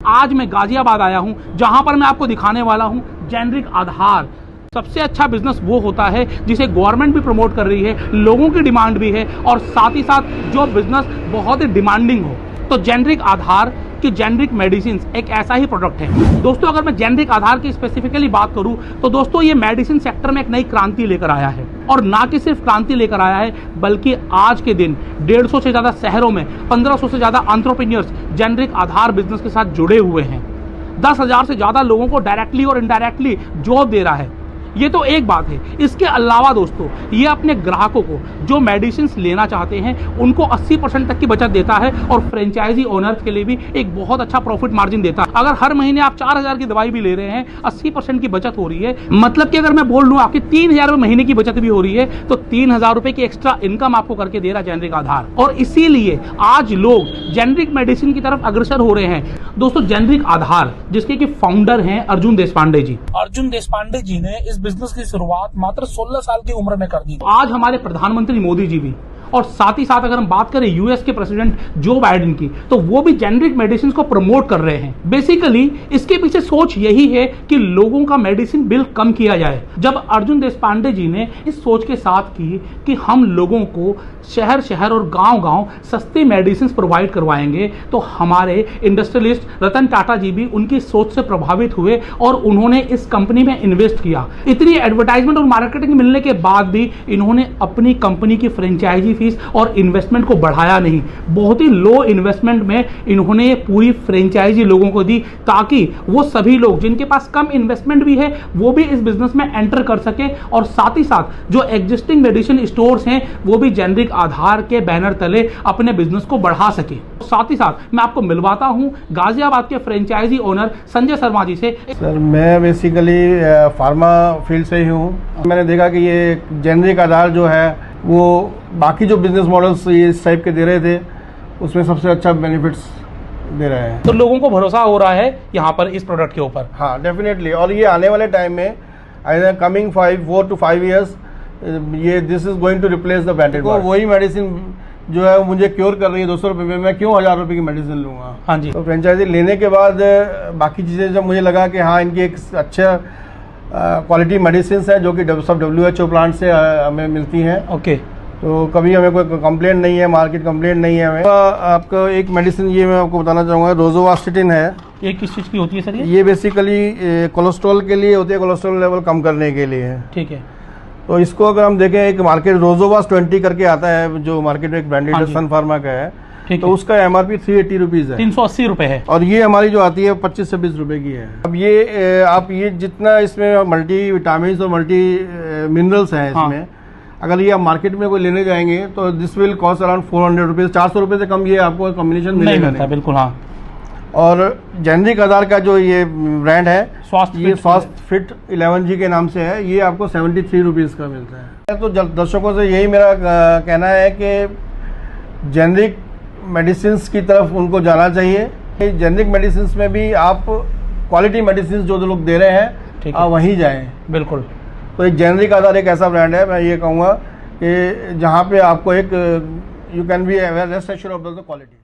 आज मैं गाजियाबाद आया हूं, जहां पर मैं आपको दिखाने वाला हूं जेनरिक आधार। सबसे अच्छा बिजनेस वो होता है जिसे गवर्नमेंट भी प्रमोट कर रही है, लोगों की डिमांड भी है और साथ ही साथ जो बिजनेस बहुत ही डिमांडिंग हो। तो जेनरिक आधार की जेनरिक मेडिसिन एक ऐसा ही प्रोडक्ट है। दोस्तों, अगर मैं जेनरिक आधार की स्पेसिफिकली बात करूं तो दोस्तों ये मेडिसिन सेक्टर में एक नई क्रांति लेकर आया है। और ना कि सिर्फ क्रांति लेकर आया है, बल्कि आज के दिन 150 से ज्यादा शहरों में 1500 से ज्यादा एंटरप्रेन्योर्स जेनरिक आधार बिजनेस के साथ जुड़े हुए हैं। 10,000 से ज्यादा लोगों को डायरेक्टली और इनडायरेक्टली जॉब दे रहा है। ये तो एक बात है। इसके अलावा दोस्तों ये अपने ग्राहकों को जो मेडिसिन लेना चाहते हैं उनको 80% तक की बचत देता है और फ्रेंचाइजी ओनर्स के लिए भी एक बहुत अच्छा प्रॉफिट मार्जिन देता है। अगर हर महीने आप 4,000 की दवाई भी ले रहे हैं, 80% की बचत हो रही है। मतलब कि अगर मैं बोल लूं आपकी 3,000 महीने की बचत भी हो रही है, तो 3,000 रुपए की एक्स्ट्रा इनकम आपको करके दे रहा जेनरिक आधार। और इसीलिए आज लोग जेनरिक मेडिसिन की तरफ अग्रसर हो रहे हैं। दोस्तों, जेनरिक आधार जिसके कि फाउंडर हैं अर्जुन देशपांडे जी। अर्जुन देशपांडे जी ने इस बिजनेस की शुरुआत मात्र 16 साल की उम्र में कर दी। आज हमारे प्रधानमंत्री मोदी जी भी, और साथ ही साथ अगर हम बात करें यूएस के प्रेसिडेंट जो बाइडेन की, तो वो भी जेनरिक मेडिसिन को प्रमोट कर रहे हैं। बेसिकली इसके पीछे सोच यही है कि लोगों का मेडिसिन बिल कम किया जाए। जब अर्जुन देशपांडे जी ने इस सोच के साथ की कि हम लोगों को शहर शहर और गांव गांव सस्ती मेडिसिन प्रोवाइड करवाएंगे, तो हमारे इंडस्ट्रियलिस्ट रतन टाटा जी भी उनकी सोच से प्रभावित हुए और उन्होंने इस कंपनी में इन्वेस्ट किया। इतनी एडवर्टाइजमेंट और मार्केटिंग मिलने के बाद भी इन्होंने अपनी कंपनी की फ्रेंचाइजी फीस और इन्वेस्टमेंट को बढ़ाया नहीं। बहुत ही लो इन्वेस्टमेंट में इन्होंने पूरी फ्रेंचाइजी लोगों को दी, ताकि वो सभी लोग जिनके पास कम इन्वेस्टमेंट भी है वो भी इस बिजनेस में एंटर कर सके। और साथ ही साथ जो एग्जिस्टिंग मेडिसिन स्टोर्स हैं वो भी जेनरिक आधार के बैनर तले अपने बिजनेस को बढ़ा सके। साथ ही साथ मैं आपको मिलवाता हूं गाजियाबाद के फ्रेंचाइजी ओनर संजय शर्मा जी से। सर, मैं बेसिकली फार्मा फील्ड से ही हूँ। मैंने देखा कि ये जेनरिक आधार जो है वो बाकी जो बिजनेस मॉडल्स ये इस टाइप के दे रहे थे उसमें सबसे अच्छा बेनिफिट्स दे रहे हैं। तो लोगों को भरोसा हो रहा है यहाँ पर इस प्रोडक्ट के ऊपर। हाँ, डेफिनेटली। और ये आने वाले टाइम में कमिंग 4 to 5 years ये this is going to replace the branded. वही मेडिसिन जो है मुझे क्योर कर रही है 200 रुपये में, मैं क्यों 1,000 रुपये की मेडिसिन लूँगा। हाँ जी। तो फ्रेंचाइजी लेने के बाद बाकी चीज़ें जब मुझे लगा कि हाँ इनकी एक अच्छा क्वालिटी मेडिसिन है जो कि सब WHO प्लांट से हमें मिलती हैं। ओके। तो कभी हमें कोई कंप्लेंट नहीं है, मार्केट कंप्लेंट नहीं है हमें। आपको एक मेडिसिन ये मैं आपको बताना चाहूँगा, रोजोवास्टिटिन है। ये किस चीज़ की होती है सर? ये बेसिकली कोलेस्ट्रॉल के लिए होती है, कोलेस्ट्रॉल लेवल कम करने के लिए है। ठीक है। तो इसको अगर हम देखें, एक मार्केट रोजोवास 20 करके आता है जो मार्केट में एक ब्रांडेड हाँ सन फार्मा का है, ठीक तो है। उसका MRP 380 रुपीज़ है। 380 रुपए है। और ये हमारी जो आती है 25 से 20 रुपए की है। अब ये आप ये जितना इसमें मल्टी विटामिन और मल्टी मिनरल्स हैं इसमें, अगर ये आप मार्केट में कोई लेने जाएंगे तो this will cost around 400 rupees. 400 रुपये से कम ये आपको कॉम्बिनेशन मिलेगा नहीं। बिल्कुल। हाँ। और जेनरिक आधार का जो ये ब्रांड है, ये स्वास्थ्य फिट 11G के नाम से है, ये आपको 73 रुपीज़ का मिलता है। तो दर्शकों से यही मेरा कहना है कि जेनरिक मेडिसिन्स की तरफ उनको जाना चाहिए। जेनरिक मेडिसिन्स में भी आप क्वालिटी मेडिसिन जो लोग दे रहे हैं आप वहीं जाएं। बिल्कुल। तो एक जेनरिक आधार एक ऐसा ब्रांड है, मैं ये कहूँगा कि जहाँ पे आपको एक you can be rest assured of the quality.